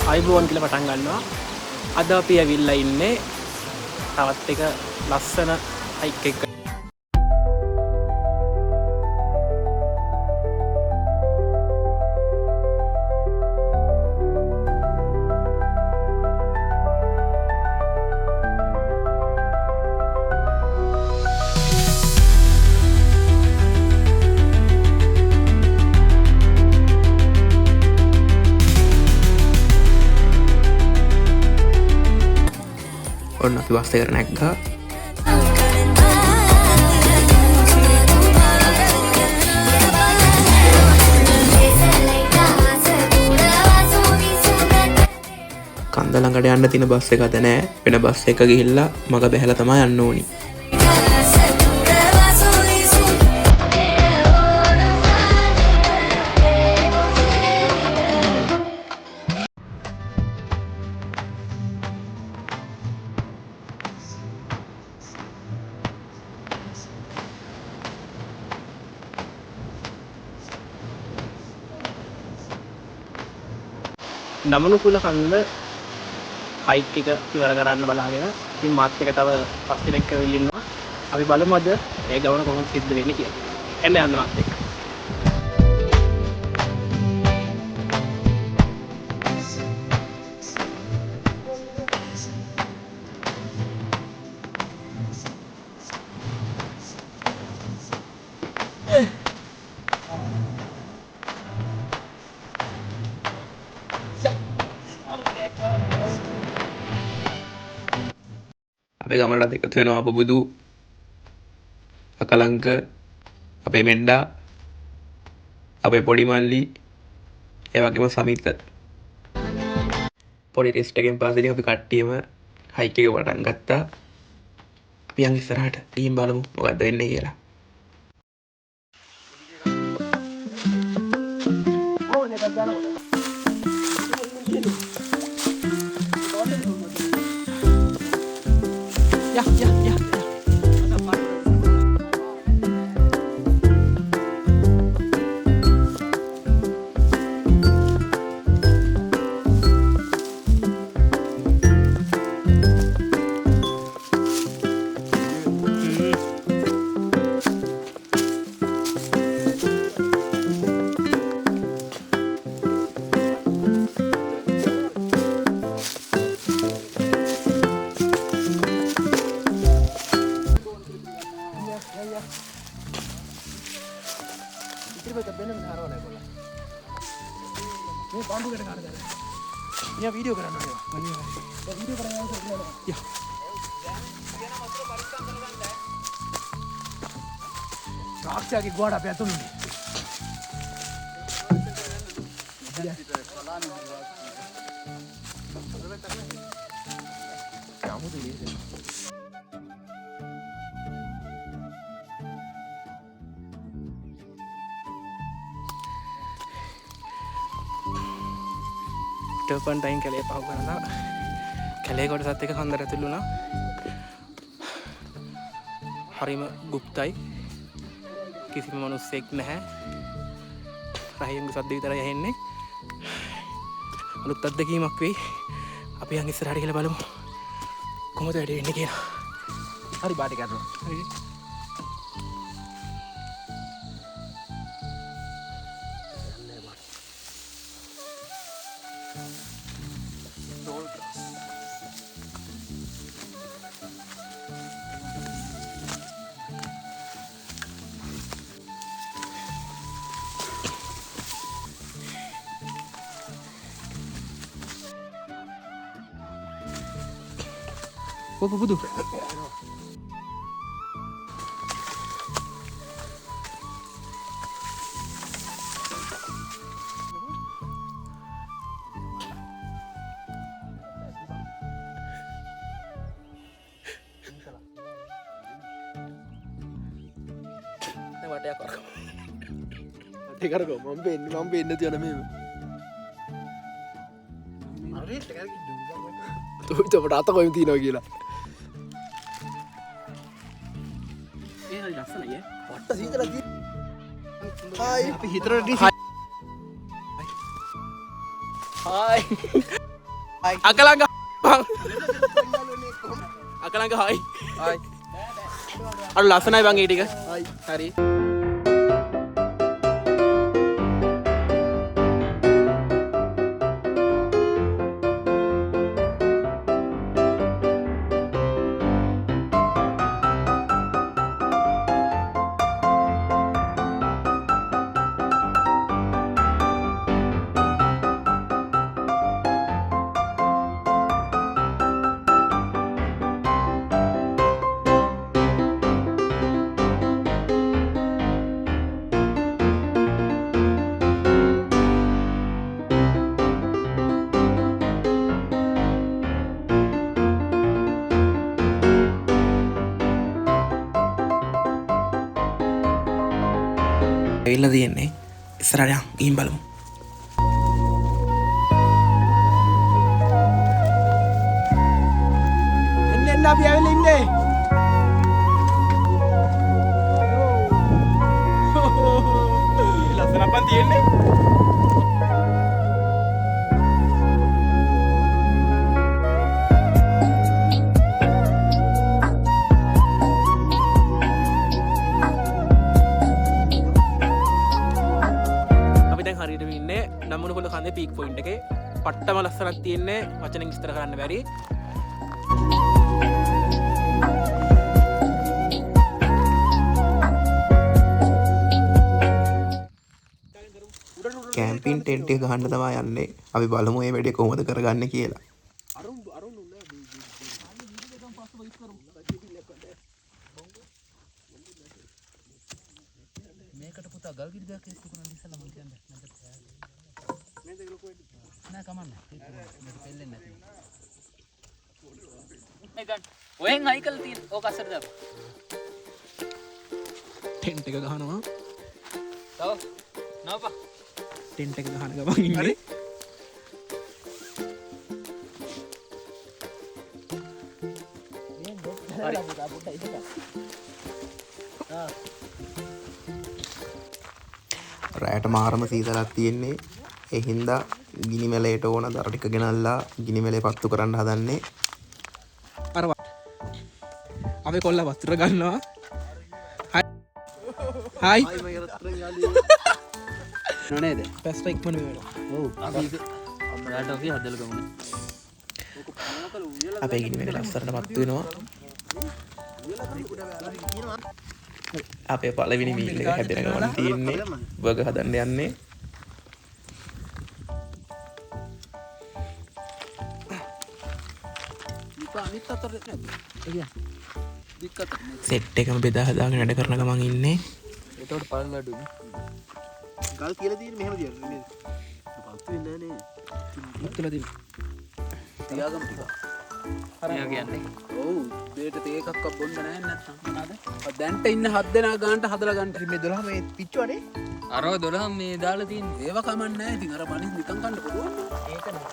අයිබෝන් කියලා පටන් ගන්නවා. අද අපි ඇවිල්ලා ඉන්නේ තවත් එක ලස්සන හයික් එක. ඔන්න අපි බස් එකට නැග්ගා. කන්ද ළඟට යන්න තියෙන බස් එක අද නෑ. වෙන බස් එක ගිහිල්ලා මග බැහැලා තමයි යන්න ඕනි. නමනුකුල කන්ද හයික් එක ඉවර කරන්න බලාගෙන ඉතින් මාත් එක තව පස් දිනක් කරලා ඉන්නවා. අපි බලමු අද ඒ ගමන කොහොමද සිද්ධ වෙන්නේ කියලා. එන්න යන්න මාත් එක්ක. අපේ ගමනට එකතු වෙනවා අපබුදු, අකලංක, අපේ මෙන්ඩා, අපේ පොඩි මල්ලි, ඒ වගේම සමිත. පොඩි ටෙස්ට් එකෙන් පස්සේ ඉතින් අපි කට්ටියම හයික් එක පටන් ගත්තා. අපි යන් ඉස්සරහට ගිහින් බලමු මොකද්ද වෙන්නේ කියලා. Ya. Ya video කරන්න ඕනේ. video කරන්න ඕනේ. Ya. තාක්ෂයාගේ ගෝඩ අපේ අතුළුනේ. ටර්පන්ටයින් කැලේ පහු කරලා කැලේ කොටසත් එක කන්දර ඇතුළු වුණා. හරිම ගුප්තයි. කිසිම මිනිස්සෙක් නැහැ. රහියන්ගේ සද්ද විතරයි ඇහෙන්නේ. අලුත් අත්දැකීමක් වෙයි. අපි යන් ඉස්සරහට ගිහලා බලමු කොහොමද වැඩ වෙන්නේ කියලා. හරි බාටි කරනවා. හරි. Apa budu? Tegar kok, mampen nanti ada meme. Tuh coba datang kau yang tino gila. What is it? Hi. Hi. අකලංග අකලංග හයි අර ලස්සනයි බං ඒ ටික හරි ඇවිල්ලා තියෙන්නේ ඉස්සරහට ගිහින් බලමු. එන්න අපි ඇවිල්ලා ඉන්නේ. ලස්සන අපන් තියෙන්නේ. නම්මනකොල්ල කන්දේ පීක් පොයින්ට් එකේ පට්ටම ලස්සනක් තියෙන්නේ වචනෙන් විස්තර කරන්න බැරි. කැම්පින් ටෙන්ට් එක ගහන්න තමයි යන්නේ. අපි බලමු මේ වැඩේ කොහොමද කරගන්නේ කියලා. මේකට පුතා ගල් කිරි දෙයක් එක්ක කරන් ඉස්සලා මම කියන්නේ. නෑ කමන්න. මේක දෙල්ලෙන්නේ නැති. ඒකන් ඔයෙන් හයි කළා තියෙන ඕක අස්සට දාපන්. ටෙන්ට් එක ගහනවා. තව නවපා. ටෙන්ට් එක ගහන ගමන් ඉන්නේ. රැයට මාරම සීතලක් තියෙන්නේ. ඒ හින්දා ගිනි මැලයට ඕන දර ටික ගෙනල්ලා ගිනි මැලේ පත්තු කරන්න හදන්නේ. අර අපි කොල්ල වතුර ගන්නවා. හයි නේද? පැස්ට ඉක්මන වෙනවා. ඔව්. අපි අපරාට අපි හදලා ගමු. අපේ ගිනි මැලේ ලස්සනට පත්තු වෙනවා. අපේ පළවෙනි මීල් එක හැදෙන ගමන් තියෙන්නේ. බර්ගර් හදන්න යන්නේ. සෙට් එකම බෙදා හදාගෙන වැඩ කරන ගමන් ඉන්නේ. එතකොට පළවෙනි අඩුනේ. ගල් කියලා තියෙන්නේ මෙහෙම තියන්නේ නේද? පත්තු වෙන්නේ නැහැ නේ. මුත්තලා දින. තියාගමු ටික. හරිය කියන්නේ. ඔව් දෙයට තේ එකක්වත් බොන්න නැහැ නැත්නම් මොනවාද? දැන්ට ඉන්න 7 දෙනා ගන්නට හදලා ගන්න. මේ 12 මේ පිච්චුවනේ. අර 12 මේ දාලා තියෙන්නේ. ඒව කමන්නේ නැහැ. ඉතින් අර බණිස් නිකන් කන්න පුළුවන්. ඒක නෑ.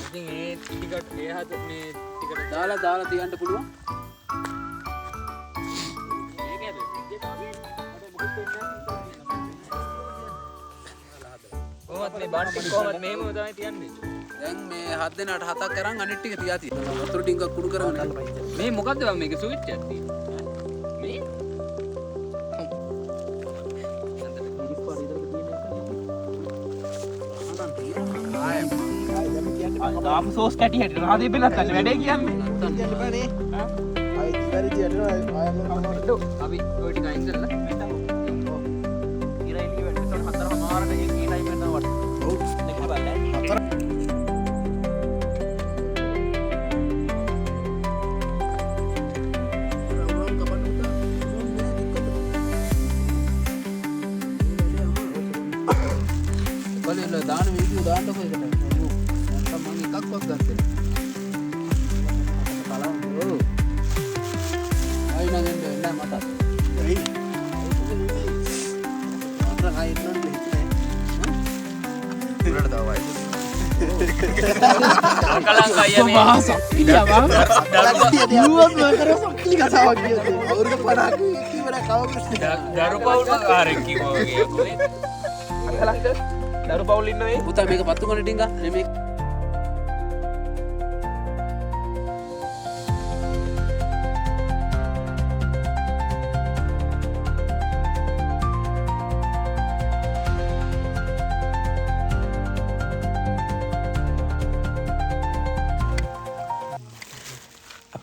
ඉතින් ඒ ටිකට ඒ හද මේ ටිකට දාලා තියන්න පුළුවන්. මේකද විද්‍යාව මට මොකද වෙන්නේ? කොහොමද මේ බාට් එක කොහොමද මෙහෙම තමයි තියන්නේ? දැන් මේ 7 දෙනාට 7ක් කරන් අනිත් ටික තියා තියෙනවා. වතුර ටිකක් කුඩු කරගෙන මේ මොකද්ද මම මේක ස්විච් එකක් තියෙන්නේ. මේ ආම් සෝස් කැටි හැටි රාදේ බෙලත් අන්න වැඩේ කියන්නේ. කියන්න බෑනේ. ආයි ඉතිරි දියටනවා ආයෙත් අපි ඔය ටික අයින් කරලා ඉරයිලි වැඩට 4:00 මාරට ඒ ටයිම් එකට වට. ඔව් දෙකම බලන්න. දාන වීඩියෝ දාන්නකො එකට. නැත්නම් මම එකක්වත් ගත්තේ නෑ. බලන්න. ඔව්. අය නං එන්න මට. එයි. අර අය ඉන්නත් හිතේ. උඩට දාවයි. අකලංක අයියා මේ ඉතියා මම නුවත් මකර සොක්ලි කතාවක් කියන්නේ. අවුරුදු 50ක් කිව්වර කවුරුත් දරු පවුල් කාරෙක් කිව්වා වගේ කොහෙද? අකලංක දරු පවුල් ඉන්න මේ පුතා මේක පත්තු කරන ටින්ගා නෙමෙයි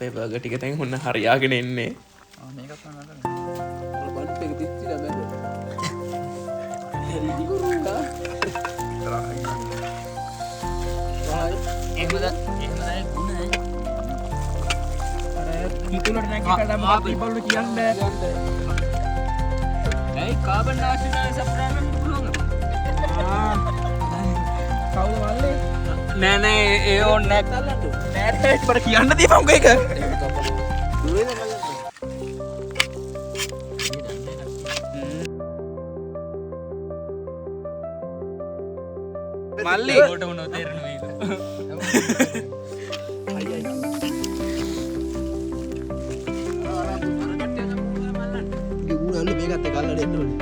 අපේ බර්ගර් ටික දැන් ඔන්න හරියාගෙන එන්නේ. මේකත් නෑ. බන්ට් එක පිච්චිලා බැලුවා. හිතුලට නැගිටලා මොකක්ද ඉබල්ලු කියන්නේ. ඇයි කාබන් ඩයොක්සයිඩ් සප්ලයි කරන්න පුළුවන්ද? කවුද මල්ලේ? නෑ ඒ ඕනේ නැහැ. නෑ මට කියන්න දීපන්කො ඒක. දුරේද බලන්න. මල්ලි කොට මොනවද තේරෙන්නේ මේක? මේකත් එක අල්ලලා දෙන්න ඕනේ.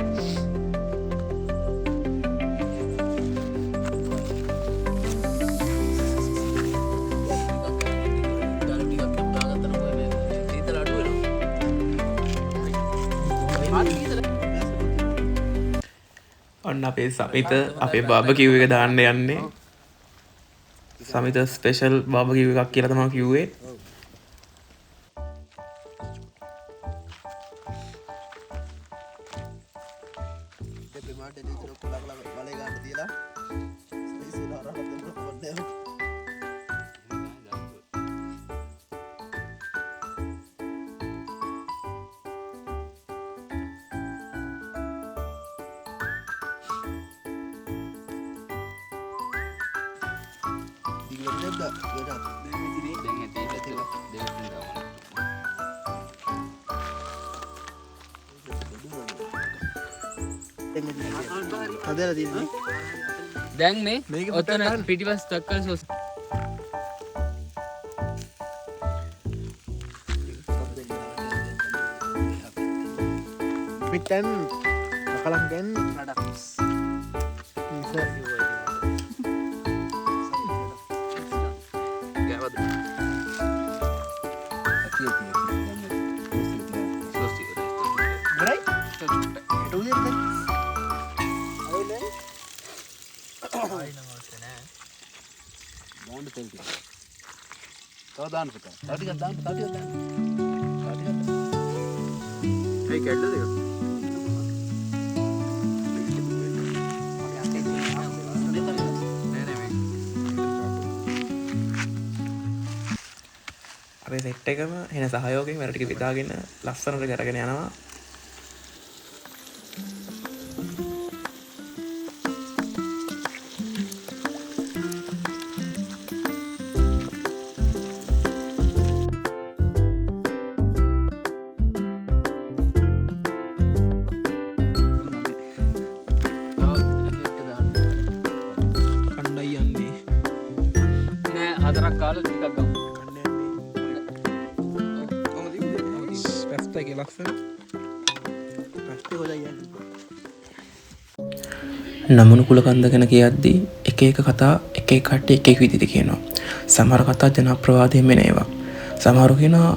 ඔන්න අපේ සමිත අපේ බාබකිව් එක දාන්න යන්නේ. සමිත ස්පෙෂල් බාබකිව් එකක් කියලා තමයි කිව්වේ. දැන් මේ ඔතන පිටිපස්ස තක්කල් සෝස් පිටන් කලංගෙන් ප්‍රොඩක්ට්ස් අපේ සෙට් එකම එන සහයෝගයෙන් වැඩ ටික විදාගෙන ලස්සනට කරගෙන යනවා. කණ්ඩායි යන්නේ නෑ හතරක් කාලා ටිකක් ගමු. පැස්ට එක ලක්ෂණ නමුණු කුලකන්ද ගැන කියද්දී එක එක කතා එක එක කට්ටිය එක එක විදිහට කියනවා. සමහර කතා ජනප්‍රවාදයෙන් මෙන ඒවා. සමහරු කියනවා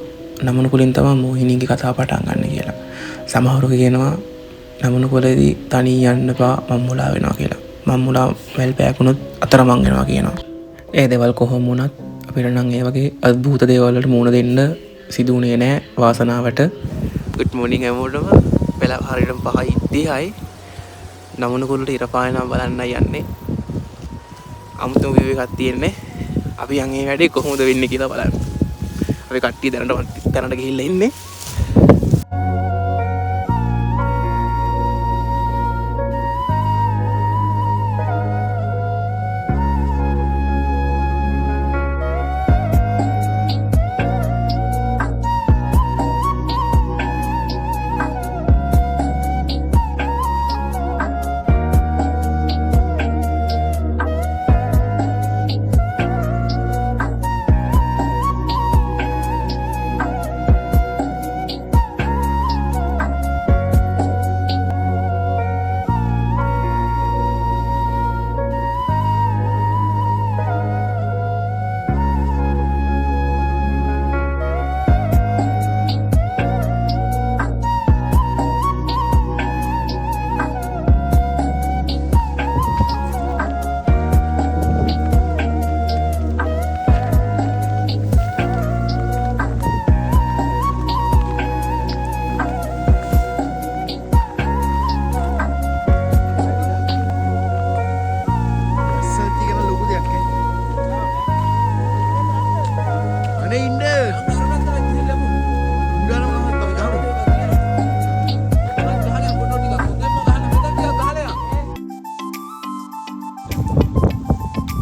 නමුණු කුලින් තමයි මොහිනීගේ කතාව පටන් ගන්න කියලා. සමහරු කියනවා නමුණු කුලේදී තනිය යන්න එපා මම්මුලා වෙනවා කියලා. මම්මුලා වැල් පෑකුණොත් අතරමං වෙනවා කියනවා. ඒ දේවල් කොහොම වුණත් අපිට නම් ඒ වගේ අద్භූත දේවල් වලට මුහුණ දෙන්න සිදු වුණේ නැහැ වාසනාවට. good morning හැමෝටම. වෙලාව හරියටම 5:30යි. නමුණු කුලට ඉර පායනවා බලන්න යන්නේ. අමුතුම view එකක් තියෙන්නේ. අපි යන් මේ වැඩේ කොහොමද වෙන්නේ කියලා බලන්න. අපි කට්ටිය දැනට ගිහිල්ලා ඉන්නේ.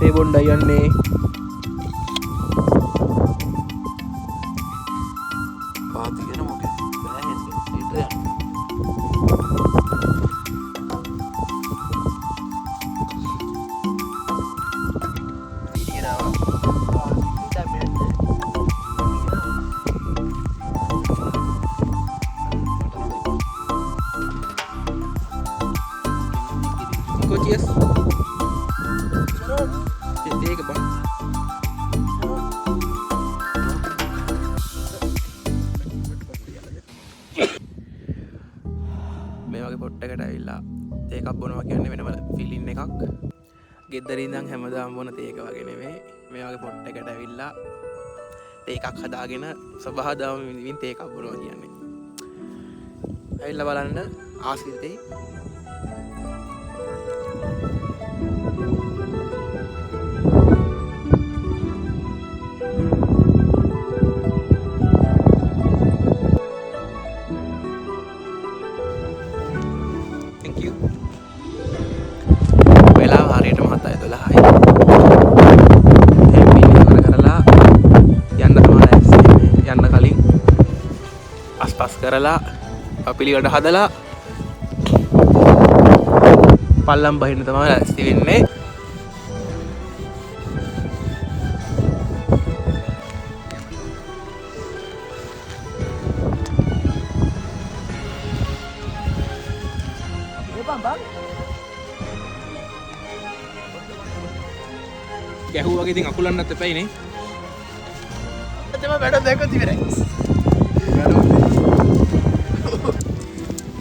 තේ බොණ්ඩයි යන්නේ. පාති වෙන මොකද? බෑහෙන්නේ. ඊට යන්න. Cheers. Jadi ke bang. මේ වගේ පොට්ටකට ඇවිල්ලා තේ එකක් බොනවා කියන්නේ වෙනම ෆීලින් එකක්. ගෙදර ඉඳන් හැමදාම බොන තේ එක වගේ නෙමෙයි. මේ වගේ පොට්ටකට ඇවිල්ලා තේ එකක් හදාගෙන සබහාදාම විඳින්න තේ එකක් බොනවා කියන්නේ. ඇවිල්ලා බලන්න ආසිතේ කරලා පිළිවෙලට හදලා පල්ලම් බහින්න තමයි ලෑස්ති වෙන්නේ. ගැහුවා වගේ ඉතින් අකුලන්නත් එපයි නේ. වැඩ දැක්කොත් ඉවරයි.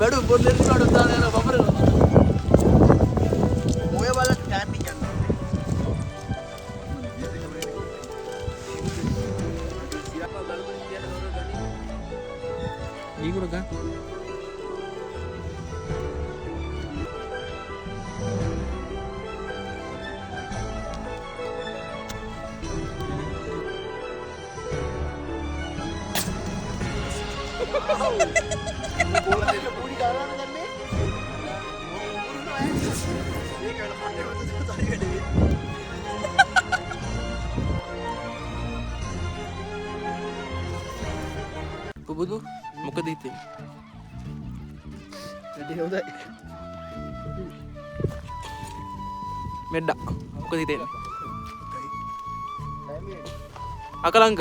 බඩු බොල්ලෙන් බඩු දාලා යන බබරන ඔය බලන්න කැම්පින් යනවා ඊගොර ගන්න පුබුදු මොකද හිතෙන්නේ? වැඩි හොඳයි. මෙඩ්ඩා මොකද හිතෙන්නේ? අකලංක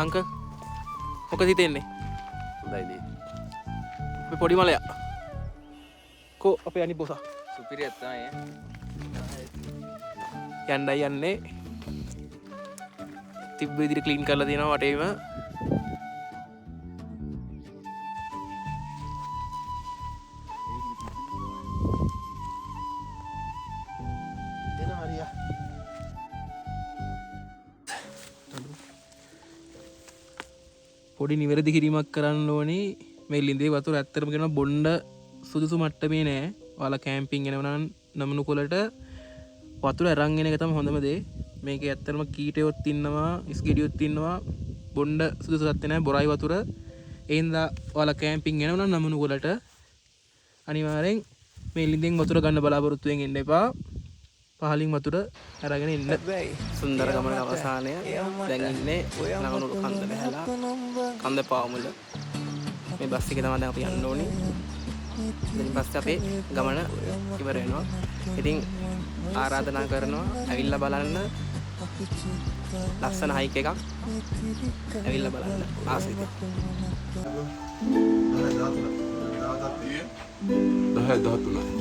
අංක මොකද හිතෙන්නේ? හොඳයි දී. මේ පොඩි මලයා කෝ අපේ අනිත් බොසා සුපිරියක් තමයි යන්නයි යන්නේ. තිබ්බ විදිහට ක්ලීන් කරලා තියෙනවා වටේම. එන හරියා. පොඩි නිවැරදි කිරීමක් කරන්න ඕනේ. මේ ලිඳේ වතුර ඇත්තටම කියනවා බොණ්ඩ සුදුසු මට්ටමේ නෑ. ඔයාලා කැම්පින් යනවා නම් නමනු කොලට වතුර අරන් එන එක තමයි හොඳම දේ. මේක ඇත්තටම කීටයොත් ඉන්නවා, ඉස්ගෙඩියොත් ඉන්නවා. බොණ්ඩ සුදුසු තත්ත්වේ නැහැ බොරයි වතුර. ඒ හින්දා ඔයාලා කැම්පින් යනවා නම් නමනු කොලට අනිවාර්යෙන් මේ ලිඳෙන් වතුර ගන්න බලාපොරොත්තු වෙන්න එන්න එපා. පහලින් වතුර අරගෙන ඉන්න. සුන්දර ගමන අවසානය. දැන් ඉන්නේ නමනු කන්ද බැලලා කන්ද පාමුල. මේ බස් එකේ තමයි දැන් අපි යන්න ඕනේ. ඉතින් පස්සේ අපේ ගමන ඉවර වෙනවා. ඉතින් ආරාධනා කරනවා ඇවිල්ලා බලන්න. ලස්සන හයික් එකක්. ඇවිල්ලා බලන්න ආසිත. 10 13